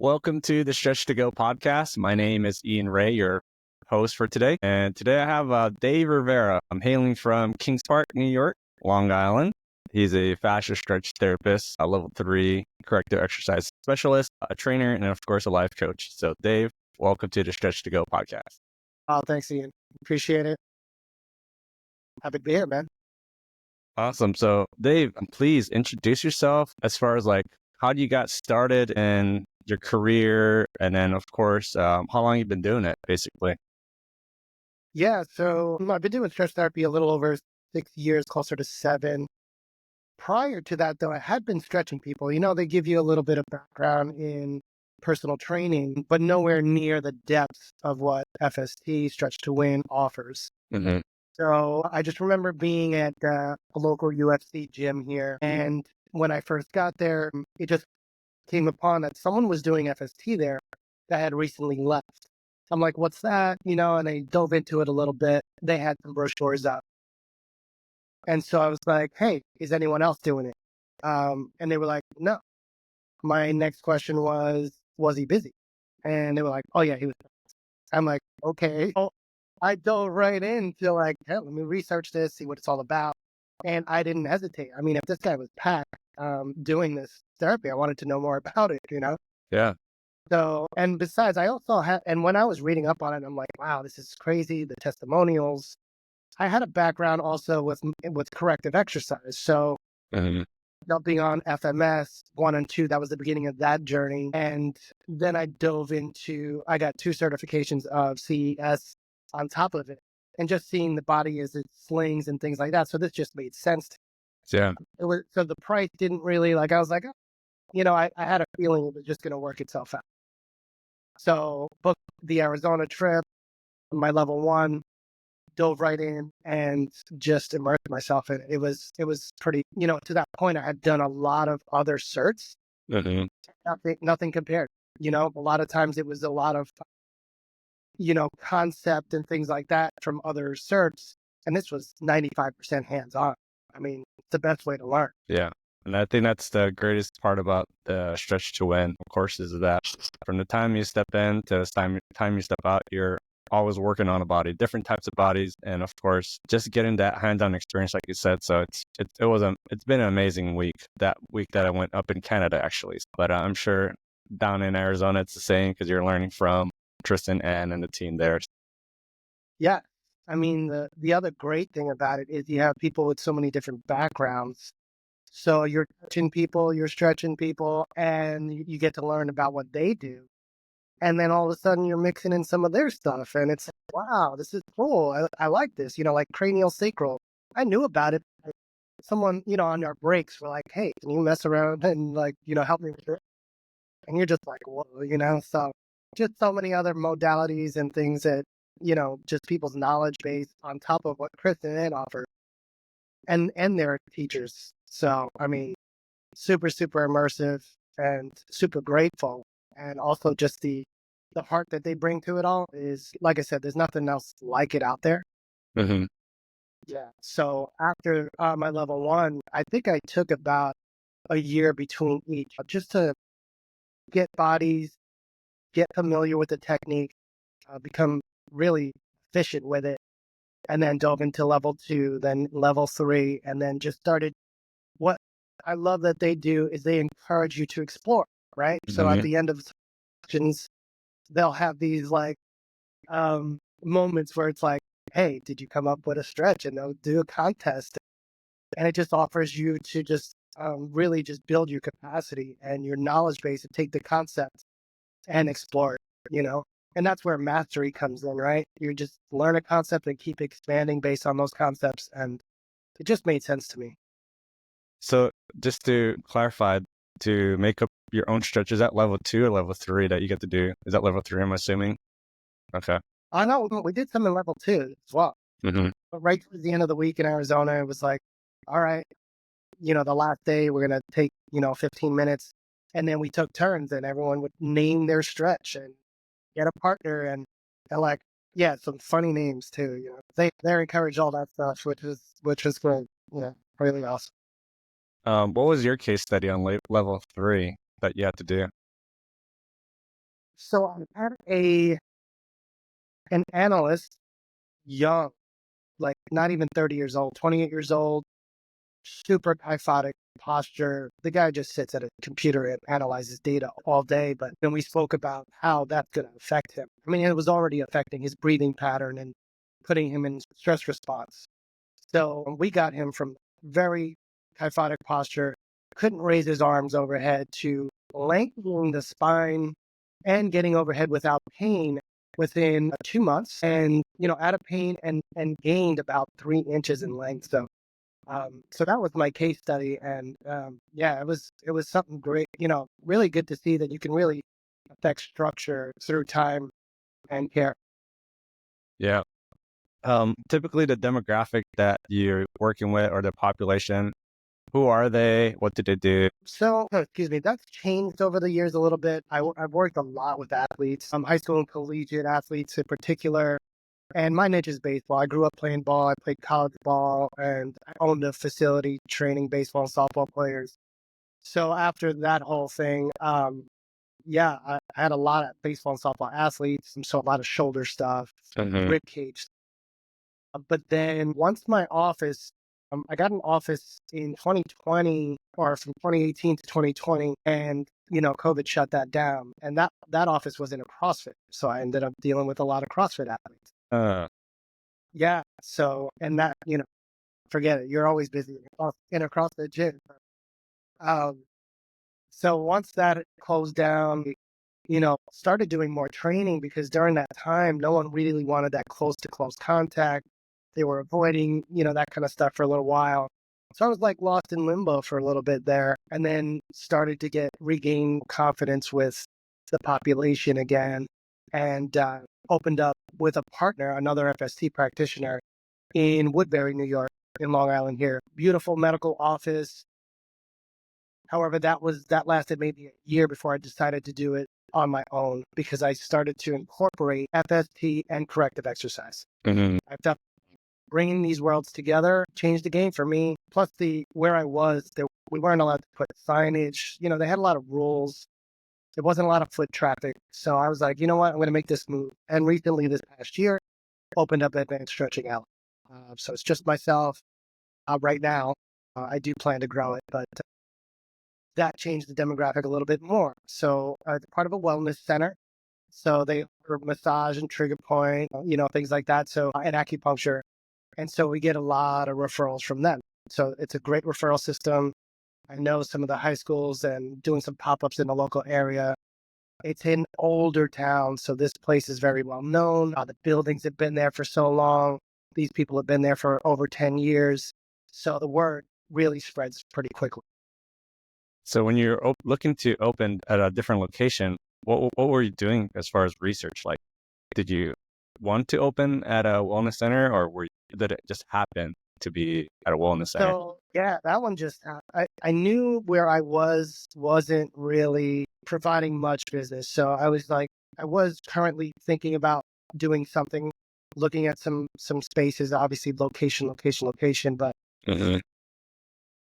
Welcome to the Stretch to Go podcast. My name is Ian Ray, your host for today. And today I have Dave Rivera. I'm hailing from Kings Park, New York, Long Island. He's a fascia stretch therapist, a level 3 corrective exercise specialist, a trainer, and of course, a life coach. So Dave, welcome to the Stretch to Go podcast. Oh, thanks, Ian. Appreciate it. Happy to be here, man. Awesome. So Dave, please introduce yourself as far as how you got started in your career, and then of course, how long you've been doing it, basically. Yeah, so I've been doing stretch therapy a little over 6 years, closer to 7. Prior to that, though, I had been stretching people. They give you a little bit of background in personal training, but nowhere near the depth of what FST, Stretch to Win, offers. Mm-hmm. So I just remember being at a local UFC gym here. And when I first got there, it just came upon that someone was doing FST there that had recently left. I'm like, what's that? And I dove into it a little bit. They had some brochures up. And so I was like, hey, is anyone else doing it? And they were like, no. My next question was he busy? And they were like, oh yeah, he was. I'm like, okay. So I dove right into hey, let me research this, see what it's all about. And I didn't hesitate. I mean, if this guy was packed doing this therapy, I wanted to know more about it. Yeah. So, and besides, I also had, and when I was reading up on it, I'm like, wow, this is crazy. The testimonials. I had a background also with corrective exercise. So, Mm-hmm. jumping on FMS 1 and 2, that was the beginning of that journey. And then I I got 2 certifications of CES on top of it. And just seeing the body as it slings and things like that. So this just made sense. Yeah. So the price didn't really I was like, I had a feeling it was just going to work itself out. So booked the Arizona trip, my level 1, dove right in and just immersed myself in it. It was pretty, to that point, I had done a lot of other certs. Mm-hmm. Nothing compared. A lot of times it was a lot of, concept and things like that from other certs. And this was 95% hands-on. I mean, it's the best way to learn. Yeah. And I think that's the greatest part about the Stretch to Win, of course, is that from the time you step in to the time you step out, you're always working on a body, different types of bodies. And of course, just getting that hands-on experience, like you said. So it's been an amazing week, that week that I went up in Canada, actually. But I'm sure down in Arizona, it's the same because you're learning from Tristan, Ann, and the team there. Yeah. I mean, the other great thing about it is you have people with so many different backgrounds. So you're touching people, you're stretching people, and you get to learn about what they do. And then all of a sudden you're mixing in some of their stuff. And it's, wow, this is cool. I like this, like cranial sacral. I knew about it. Someone, on our breaks were like, hey, can you mess around and help me with it? And you're just like, whoa, so just so many other modalities and things that, just people's knowledge base on top of what Chris and Ed offer and their teachers. So, I mean, super, super immersive and super grateful. And also just the heart that they bring to it all is, like I said, there's nothing else like it out there. Mm-hmm. Yeah. So after my level 1, I think I took about a year between each just to get bodies, get familiar with the technique, become really efficient with it, and then dove into level 2, then level 3, and then just started. What I love that they do is they encourage you to explore, right? So at Mm-hmm. the end of sessions, they'll have these moments where it's like, hey, did you come up with a stretch? And they'll do a contest. And it just offers you to just really just build your capacity and your knowledge base and take the concept and explore it. And that's where mastery comes in, right? You just learn a concept and keep expanding based on those concepts. And it just made sense to me. So just to clarify, to make up your own stretch, is that level 2 or level 3 that you get to do? Is that level 3, I'm assuming? Okay. I know we did some in level 2 as well. Mm-hmm. But right towards the end of the week in Arizona, it was like, all right, the last day we're going to take, 15 minutes. And then we took turns and everyone would name their stretch and get a partner and yeah, some funny names too. They encourage all that stuff, which was great. Yeah, really awesome. What was your case study on level 3 that you had to do? So I had an analyst, young, like not even 30 years old, 28 years old, super kyphotic posture. The guy just sits at a computer and analyzes data all day. But then we spoke about how that's going to affect him. I mean, it was already affecting his breathing pattern and putting him in stress response. So we got him from very kyphotic posture, couldn't raise his arms overhead, to lengthening the spine and getting overhead without pain within 2 months, and out of pain, and gained about 3 inches in length. So that was my case study, and yeah, it was something great. Really good to see that you can really affect structure through time and care. Yeah. Typically the demographic that you're working with or the population, who are they? What do they do? So, excuse me, that's changed over the years a little bit. I've worked a lot with athletes, high school and collegiate athletes in particular. And my niche is baseball. I grew up playing ball. I played college ball, and I owned a facility training baseball and softball players. So after that whole thing, yeah, I had a lot of baseball and softball athletes, and so a lot of shoulder stuff, Hmm. rib cage. But then once my office, I got an office in 2020, or from 2018 to 2020, and COVID shut that down, and that office was in a CrossFit, so I ended up dealing with a lot of CrossFit athletes. Uh, Yeah, so and that forget it, you're always busy in a CrossFit gym. Um, so once that closed down, started doing more training, because during that time, no one really wanted that close to close contact. They were avoiding, that kind of stuff for a little while. So I was like lost in limbo for a little bit there, and then started to regain confidence with the population again, and opened up with a partner, another FST practitioner in Woodbury, New York, in Long Island here. Beautiful medical office. However, that lasted maybe a year before I decided to do it on my own, because I started to incorporate FST and corrective exercise. mhm. I felt bringing these worlds together changed the game for me. Plus, where I was, we weren't allowed to put signage. They had a lot of rules. There wasn't a lot of foot traffic. So I was like, you know what? I'm going to make this move. And recently, this past year, opened up Advanced Stretching out. So it's just myself right now. I do plan to grow it, but that changed the demographic a little bit more. So it's part of a wellness center. So they offer massage and trigger point, things like that. So, and acupuncture. And so we get a lot of referrals from them. So it's a great referral system. I know some of the high schools, and doing some pop-ups in the local area. It's in older town, so this place is very well known. The buildings have been there for so long. These people have been there for over 10 years. So the word really spreads pretty quickly. So when you're looking to open at a different location, what were you doing as far as research? Like, did you want to open at a wellness center, or did it just happen to be at a wellness center? So yeah, that one just, I knew where I wasn't really providing much business. So I was currently thinking about doing something, looking at some spaces, obviously location. But Hmm.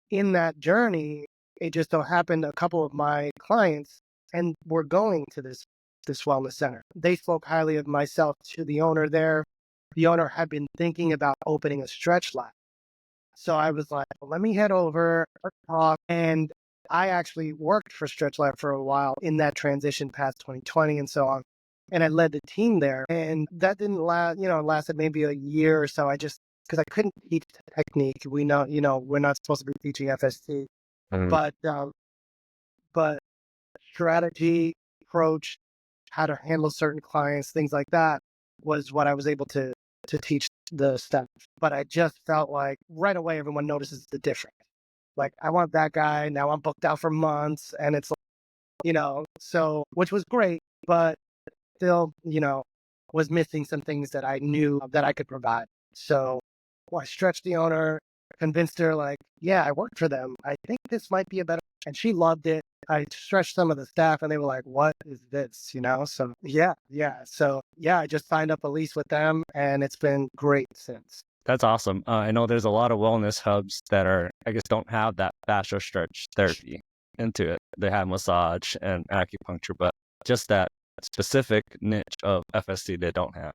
in that journey, it just so happened a couple of my clients and were going to this wellness center. They spoke highly of myself to the owner there. The owner had been thinking about opening a stretch lab. So I was like, well, let me head over, let's talk. And I actually worked for Stretch Lab for a while in that transition past 2020 and so on. And I led the team there. And that didn't last, it lasted maybe a year or so. Because I couldn't teach technique. We know, we're not supposed to be teaching FST, Hmm. but, but strategy, approach, how to handle certain clients, things like that was what I was able to teach the staff. But I just felt like right away everyone notices the difference. Like, I want that guy, now I'm booked out for months, and it's like, so, which was great, but still, was missing some things that I knew that I could provide. So I stretched the owner, convinced her, like, yeah, I worked for them. I think this might be a better, and she loved it. I stretched some of the staff, and they were like, what is this? So yeah. So yeah, I just signed up a lease with them, and it's been great since. That's awesome. I know there's a lot of wellness hubs that I guess, don't have that fascia stretch therapy into it. They have massage and acupuncture, but just that specific niche of FST they don't have.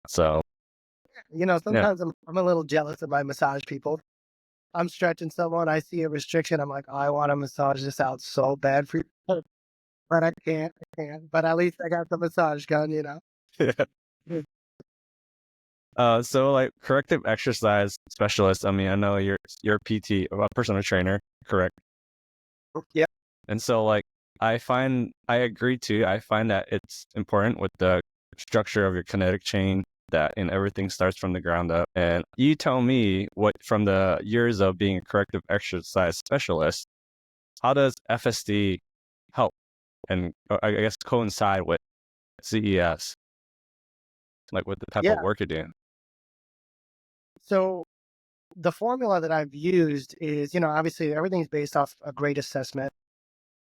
So yeah, Sometimes I'm a little jealous of my massage people. I'm stretching someone, I see a restriction, I'm like, I want to massage this out so bad for you, but I can't. I can't. But at least I got the massage gun. yeah. Mm. So like corrective exercise specialist. I mean, I know you're a PT, a personal trainer, correct? Yeah. And so like I agree too. I find that it's important with the structure of your kinetic chain that and everything starts from the ground up. And you tell me what from the years of being a corrective exercise specialist, how does FSD help and I guess coincide with CES, like with the type of Yeah. work you're doing? So the formula that I've used is, obviously everything's based off a grade assessment.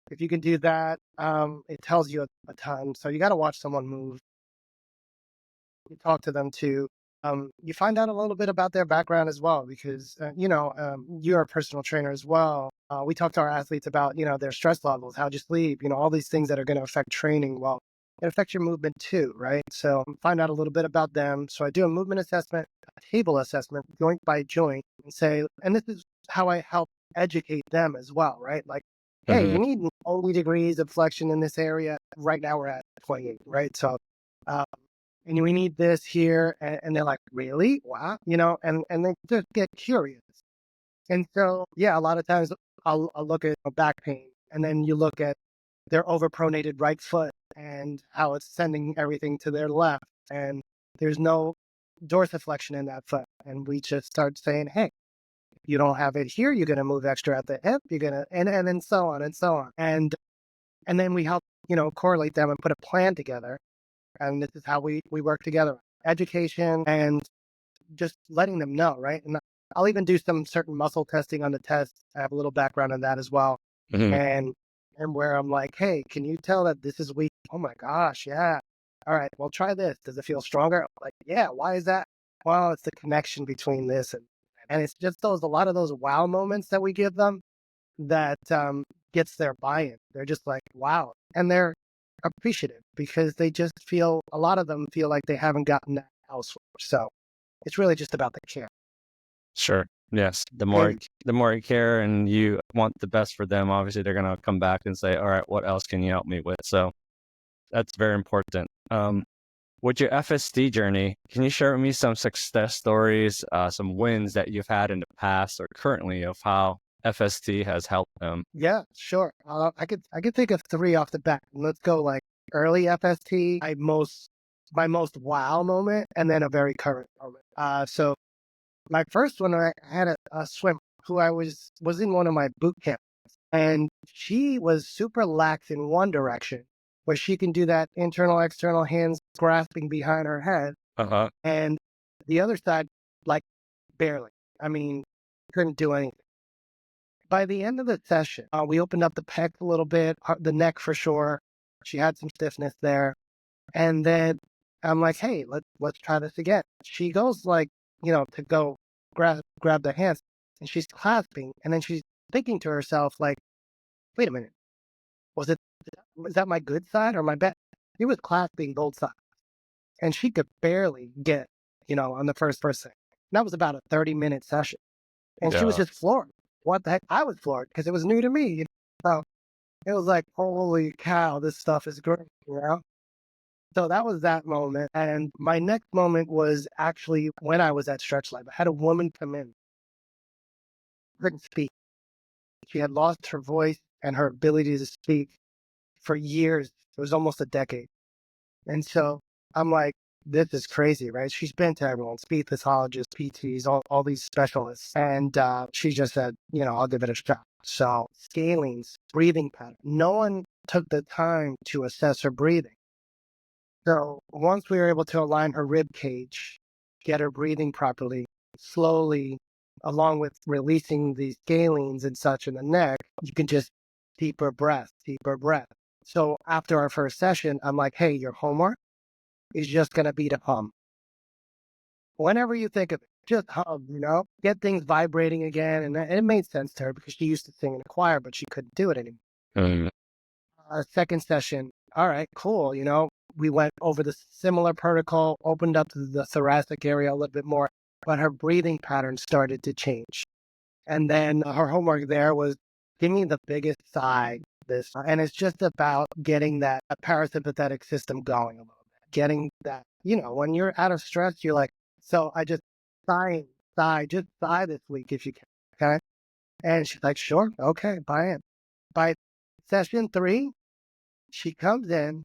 If you can do that, it tells you a ton. So you got to watch someone move. You talk to them too. You find out a little bit about their background as well, because you're a personal trainer as well. We talk to our athletes about their stress levels, how you sleep, all these things that are going to affect training. Well, it affects your movement too, right? So find out a little bit about them. So I do a movement assessment, a table assessment, joint by joint, and say, and this is how I help educate them as well, right? Like, hey, Hmm. you need 80 degrees of flexion in this area. Right now we're at 28, right? So uh, and we need this here. And they're like, really? Wow. And they just get curious. And so, yeah, a lot of times I'll look at back pain, and then you look at their overpronated right foot and how it's sending everything to their left. And there's no dorsiflexion in that foot. And we just start saying, hey, you don't have it here. You're going to move extra at the hip. You're going to, and then so on and so on. And then we help, correlate them and put a plan together, and this is how we work together. Education and just letting them know, right? And I'll even do some certain muscle testing on the test. I have a little background on that as well. Hmm. And where I'm like, hey, can you tell that this is weak? Oh my gosh, yeah. All right, well, try this. Does it feel stronger? Like, yeah, why is that? Well, it's the connection between this and it's just a lot of those wow moments that we give them that gets their buy-in. They're just like, wow. And they're appreciative because a lot of them feel like they haven't gotten that elsewhere. So it's really just about the care. Sure. Yes. And The more you care and you want the best for them, obviously they're gonna come back and say, all right, what else can you help me with? So that's very important. With your FSD journey, can you share with me some success stories, some wins that you've had in the past or currently of how FST has helped them? yeah, sure. I could think of three off the bat. Let's go like early FST, my most wow moment, and then a very current moment. So my first one, I had a swimmer who I was in one of my boot camps, and she was super lax in one direction, where she can do that internal, external hands grasping behind her head, Uh-huh. and the other side, like barely. I mean, couldn't do anything. By the end of the session, we opened up the pecs a little bit, the neck for sure. She had some stiffness there, and then I'm like, "Hey, let's try this again." She goes like, to go grab the hands, and she's clasping, and then she's thinking to herself like, "Wait a minute, was it is that my good side or my bad?" She was clasping both sides, and she could barely get, on the first thing. That was about a 30-minute session, and she was Yeah. just floored. What the heck? I was floored because it was new to me. So it was like, holy cow, this stuff is great. So that was that moment. And my next moment was actually when I was at Stretch Lab. I had a woman come in, couldn't speak. She had lost her voice and her ability to speak for years. It was almost a decade. And so I'm like, this is crazy, right? She's been to everyone, speech pathologists, PTs, all these specialists. And she just said, I'll give it a shot. So scalings, breathing pattern. No one took the time to assess her breathing. So once we were able to align her rib cage, get her breathing properly, slowly, along with releasing the scalings and such in the neck, you can just deeper breath, deeper breath. So after our first session, I'm like, hey, your homework is just going to be to hum. Whenever you think of it, just hum, get things vibrating again. And it made sense to her because she used to sing in a choir, but she couldn't do it anymore. Mm. Second session, all right, cool. We went over the similar protocol, opened up the thoracic area a little bit more, but her breathing pattern started to change. And then her homework there was give me the biggest sigh. And it's just about getting that parasympathetic system going a little bit, getting that, when you're out of stress, you're like, so I just just sigh this week if you can. Okay. And she's like, sure. Okay. Buy in. By session 3, she comes in,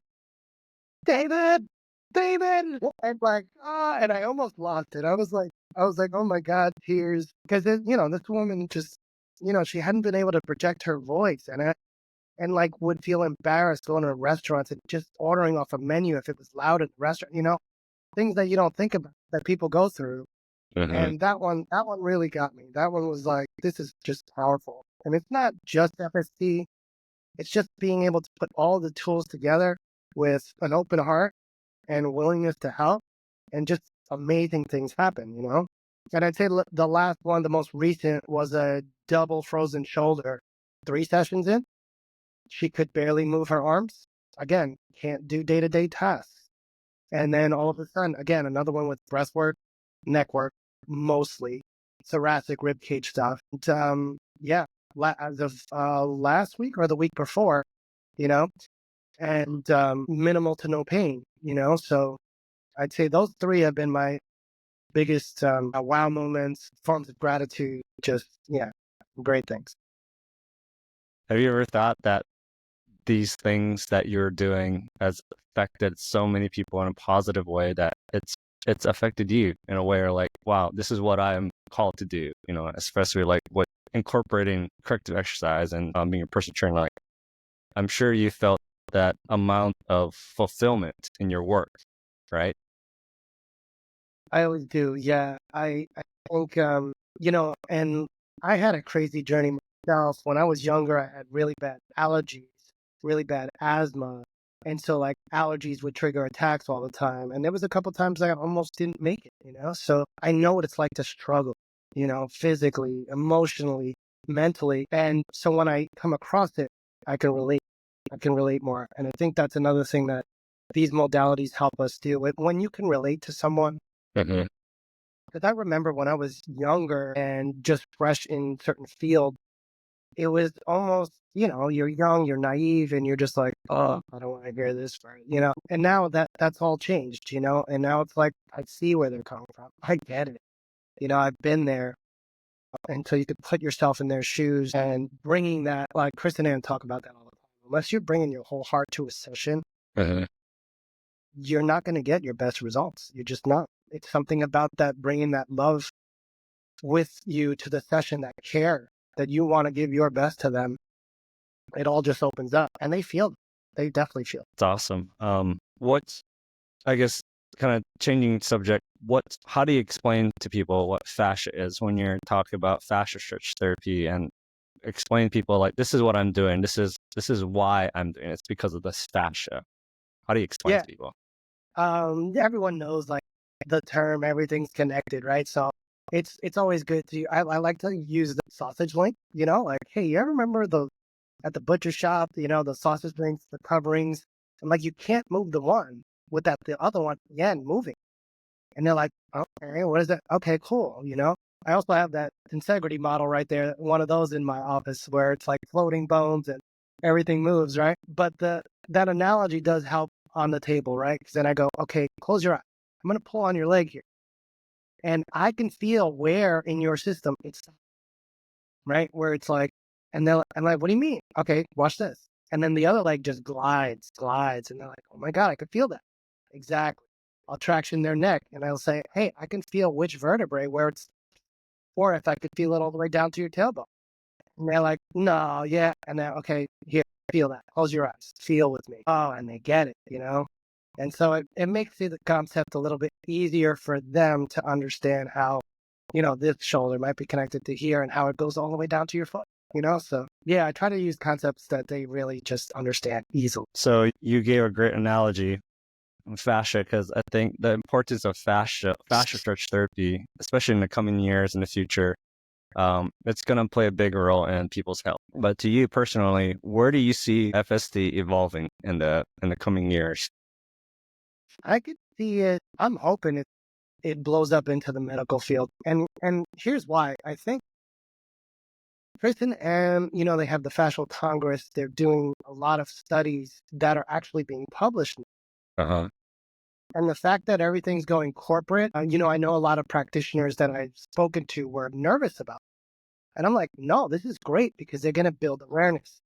David, David, and like, and I almost lost it. I was like, oh my God, tears. Because, this woman just, she hadn't been able to project her voice and like would feel embarrassed going to restaurants and just ordering off a menu if it was loud in the restaurant, things that you don't think about that people go through. Hmm. And that one really got me. That one was like, this is just powerful. And it's not just FST. It's just being able to put all the tools together with an open heart and willingness to help, and just amazing things happen. And I'd say the last one, the most recent, was a double frozen shoulder. 3 sessions in, she could barely move her arms. Again, can't do day-to-day tasks. And then all of a sudden, again, another one with breath work, neck work, mostly thoracic rib cage stuff. And, yeah, as of last week or the week before, you know, and minimal to no pain. So I'd say those 3 have been my biggest wow moments, forms of gratitude. Just, yeah, great things. Have you ever thought that these things that you're doing has affected so many people in a positive way that it's affected you in a way, or like, wow, this is what I am called to do, especially like what incorporating corrective exercise and being a personal trainer, like I'm sure you felt that amount of fulfillment in your work, right? I always do. Yeah. I think, and I had a crazy journey myself. When I was younger, I had really bad allergies, really bad asthma. And so, like, allergies would trigger attacks all the time. And there was a couple times I almost didn't make it. So I know what it's like to struggle, physically, emotionally, mentally. And so when I come across it, I can relate. I can relate more. And I think that's another thing that these modalities help us do. When you can relate to someone, Hmm. because I remember when I was younger and just fresh in certain field, it was almost, you're young, you're naive, and you're just like, oh, I don't want to hear this part. And now that's all changed. And now it's like, I see where they're coming from. I get it. I've been there. And so you could put yourself in their shoes and bringing that, like Chris and Ann talk about that all the time. Unless you're bringing your whole heart to a session, Hmm. you're not going to get your best results. You're just not. It's something about that, bringing that love with you to the session, that care that you want to give your best to them. It all just opens up, and they definitely feel. It's awesome. What's, I guess, kind of changing subject, how do you explain to people what fascia is when you're talking about fascia stretch therapy, and explain to people like, this is what I'm doing, this is why I'm doing it. It's because of this fascia. How do you explain Yeah. to people? Everyone knows like the term everything's connected, right? So it's always good to I like to use the sausage link, like, hey, you ever remember the at the butcher shop, the sausage links, the coverings, and like you can't move the one without the other one again moving. And they're like, okay, what is that? Okay, cool. I also have that integrity model right there, one of those in my office where it's like floating bones and everything moves, right? But that analogy does help on the table, right? Because then I go, okay, close your eye. I'm going to pull on your leg here. And I can feel where in your system it's right, where it's like, and I'm like, what do you mean? Okay, watch this. And then the other leg just glides. And they're like, oh my God, I can feel that. Exactly. I'll traction their neck and I'll say, hey, I can feel which vertebrae where it's, or if I could feel it all the way down to your tailbone. And they're like, no, yeah. And then, okay, here, feel that. Close your eyes. Feel with me. Oh, and they get it. And so it makes the concept a little bit easier for them to understand how, this shoulder might be connected to here and how it goes all the way down to your foot. So yeah, I try to use concepts that they really just understand easily. So you gave a great analogy on fascia, because I think the importance of fascia stretch therapy, especially in the coming years in the future, it's going to play a big role in people's health. But to you personally, where do you see FSD evolving in the coming years? I could see it. I'm hoping it blows up into the medical field. And here's why. I think Kristen and they have the Fascial Congress. They're doing a lot of studies that are actually being published. Uh-huh. And the fact that everything's going corporate, I know a lot of practitioners that I've spoken to were nervous about it. And I'm like, no, this is great because they're going to build awareness.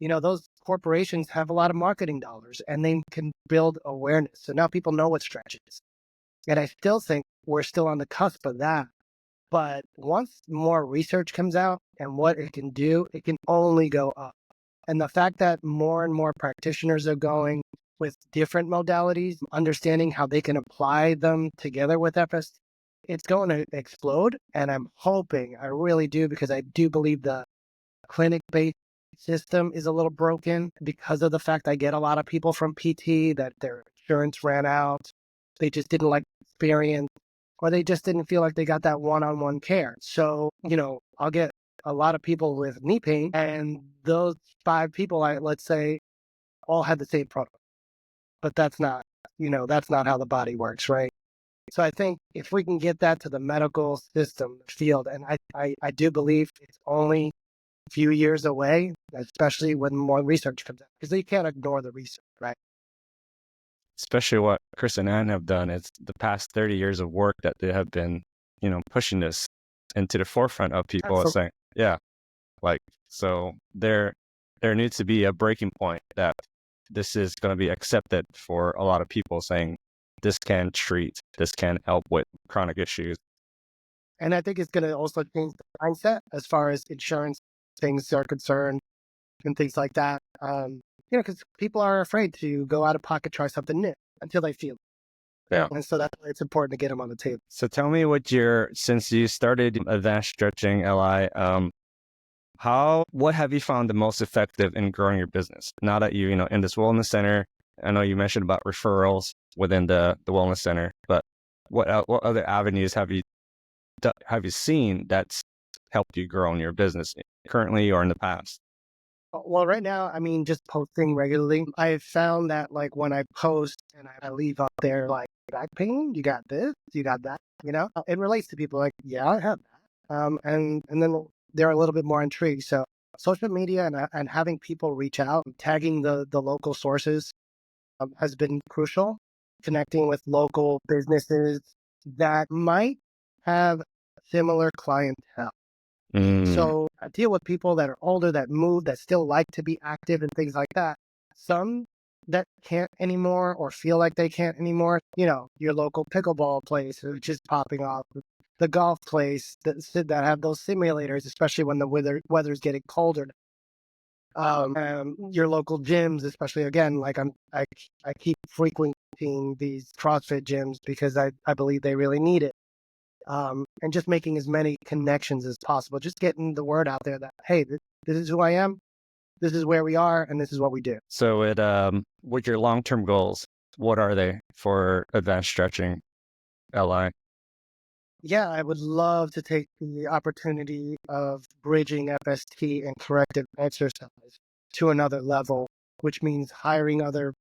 Those corporations have a lot of marketing dollars and they can build awareness. So now people know what stretch is. And I still think we're still on the cusp of that. But once more research comes out and what it can do, it can only go up. And the fact that more and more practitioners are going with different modalities, understanding how they can apply them together with FST, it's going to explode. And I'm hoping, I really do, because I do believe the clinic-based system is a little broken because of the fact I get a lot of people from PT that their insurance ran out. They just didn't like the experience, or they just didn't feel like they got that one-on-one care. So, I'll get a lot of people with knee pain, and those 5 people, let's say, all had the same protocol. But that's not how the body works, right? So I think if we can get that to the medical system field, and I do believe it's only a few years away, especially when more research comes out, because you can't ignore the research, right? Especially what Chris and Ann have done. It's the past 30 years of work that they have been, pushing this into the forefront of people. Absolutely. Saying, yeah, so there needs to be a breaking point that this is going to be accepted for a lot of people, saying this can treat, this can help with chronic issues. And I think it's going to also change the mindset as far as insurance things are concerned and things like that. Because people are afraid to go out of pocket, try something new until they feel it. Yeah. And so that's why it's important to get them on the table. So tell me since you started advanced stretching, LI, what have you found the most effective in growing your business? Now that in this wellness center, I know you mentioned about referrals within the wellness center, but what other avenues have you seen that's helped you grow in your business currently or in the past? Well, right now, just posting regularly. I've found that when I post and I leave up there back pain, you got this, you got that, it relates to people like, yeah, I have that. And then they're a little bit more intrigued. So social media and having people reach out, tagging the local sources has been crucial. Connecting with local businesses that might have similar clientele. So I deal with people that are older, that move, that still like to be active and things like that. Some that can't anymore or feel like they can't anymore. Your local pickleball place is just popping off. The golf place that have those simulators, especially when the weather's getting colder. Your local gyms, especially again, I keep frequenting these CrossFit gyms because I believe they really need it. And just making as many connections as possible, just getting the word out there that, hey, this is who I am, this is where we are, and this is what we do. So with your long-term goals, what are they for advanced stretching, LI? Yeah, I would love to take the opportunity of bridging FST and corrective exercise to another level, which means hiring other,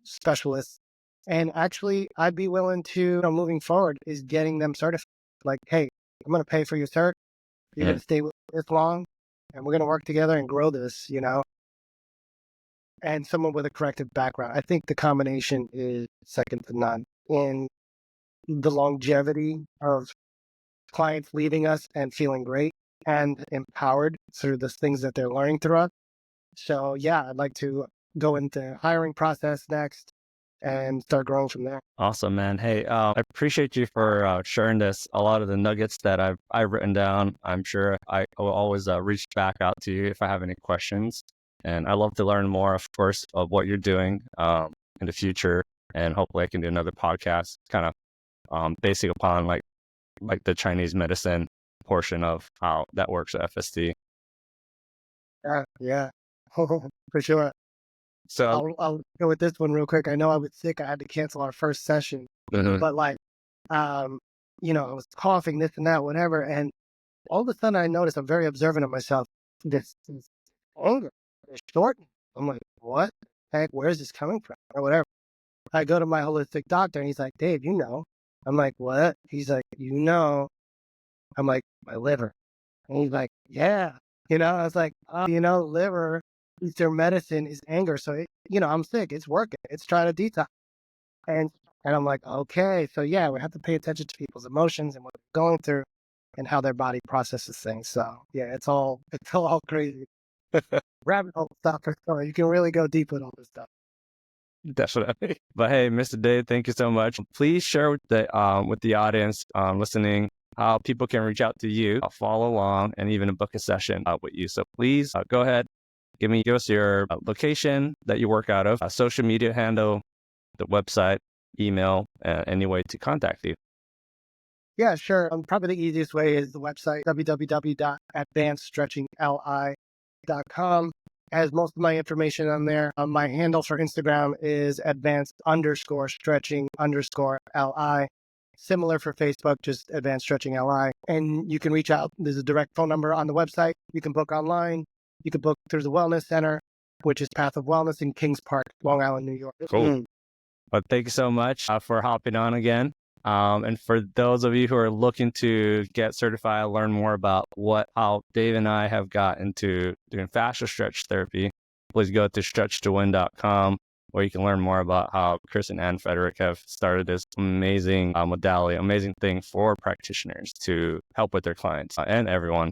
specialists. And actually, I'd be willing to, moving forward, is getting them certified. Like, hey, I'm going to pay for your cert. You're going to stay with this long, and we're going to work together and grow this, and someone with a corrective background. I think the combination is second to none in the longevity of clients leaving us and feeling great and empowered through the things that they're learning through us. So yeah, I'd like to go into hiring process next and start growing from there. Awesome, man. Hey, I appreciate you for sharing a lot of the nuggets that I've written down. I'm sure I will always reach back out to you if I have any questions. And I love to learn more, of course, of what you're doing in the future. And hopefully I can do another podcast kind of basing upon like the Chinese medicine portion of how that works at FST. Yeah, for sure. So I'll go with this one real quick. I know I was sick. I had to cancel our first session, but I was coughing, this and that, whatever. And all of a sudden I notice I'm very observant of myself. This anger is shortened. I'm like, what? Heck, where is this coming from? Or whatever. I go to my holistic doctor and he's like, Dave, you know. I'm like, what? He's like, you know. I'm like, my liver. And he's like, yeah. I was like, oh, liver, Eastern medicine is anger. So, I'm sick. It's working. It's trying to detox. And I'm like, okay. So, yeah, we have to pay attention to people's emotions and what they're going through and how their body processes things. So, yeah, it's all crazy. Rabbit hole stuff for sure. You can really go deep with all this stuff. Definitely. But hey, Mr. Dave, thank you so much. Please share with the audience listening how people can reach out to you, follow along, and even book a session with you. So please go ahead, give us your location that you work out of, social media handle, the website, email, any way to contact you. Yeah, sure. Probably the easiest way is the website, www.advancedstretchingli.com. Has most of my information on there. My handle for Instagram is advanced_stretching_li. Similar for Facebook, just Advanced Stretching LI. And you can reach out. There's a direct phone number on the website. You can book online. You can book through the Wellness Center, which is Path of Wellness in Kings Park, Long Island, New York. Cool. But thank you so much for hopping on again. And for those of you who are looking to get certified, learn more about how Dave and I have got into doing fascia stretch therapy, please go to stretchtowin.com, where you can learn more about how Chris and Ann Frederick have started this amazing modality, amazing thing for practitioners to help with their clients and everyone.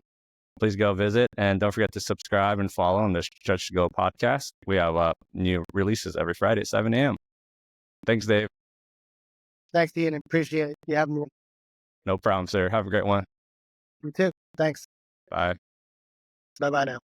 Please go visit, and don't forget to subscribe and follow on the Stretch to Go podcast. We have new releases every Friday at 7 a.m. Thanks, Dave. Thanks, Ian. Appreciate you having me. No problem, sir. Have a great one. You too. Thanks. Bye. Bye-bye now.